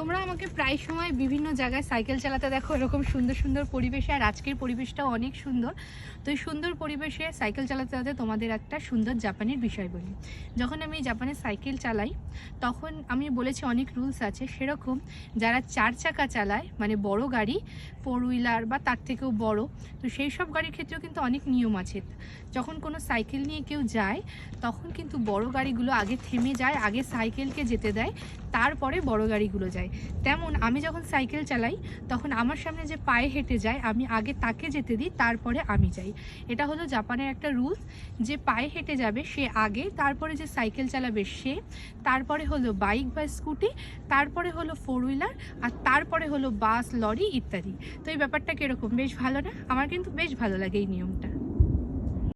তোমরা আমাকে প্রায় সময় বিভিন্ন জায়গায় সাইকেল চালাতে দেখো, এরকম সুন্দর সুন্দর পরিবেশে। আর আজকের পরিবেশটাও অনেক সুন্দর। তো এই সুন্দর পরিবেশে সাইকেল চালাতে চালাতে তোমাদের একটা সুন্দর জাপানের বিষয় বলি। যখন আমি জাপানে সাইকেল চালাই তখন আমি বলেছি অনেক রুলস আছে। সেরকম যারা 4 চাকা চালায়, মানে বড় গাড়ি, 4 হুইলার বা তার থেকেও বড়, তো সেই সব গাড়ির ক্ষেত্রেও কিন্তু অনেক নিয়ম আছে। যখন কোনো সাইকেল নিয়ে কেউ যায় তখন কিন্তু বড় গাড়িগুলো আগে থেমে যায়, আগে সাইকেলকে যেতে দেয়, তারপরে বড় গাড়িগুলো যায়। তেমন আমি যখন সাইকেল চালাই তখন আমার সামনে যে পায়ে হেঁটে যায় আমি আগে তাকে যেতে দিই, তারপরে আমি যাই। এটা হলো জাপানের একটা রুলস, যে পায়ে হেঁটে যাবে সে আগে, তারপরে যে সাইকেল চালাবে সে, তারপরে হলো বাইক বা স্কুটি, তারপরে হলো 4 হুইলার, আর তারপরে হলো বাস, লরি ইত্যাদি। তো এই ব্যাপারটা কীরকম, বেশ ভালো না? আমার কিন্তু বেশ ভালো লাগে এই নিয়মটা।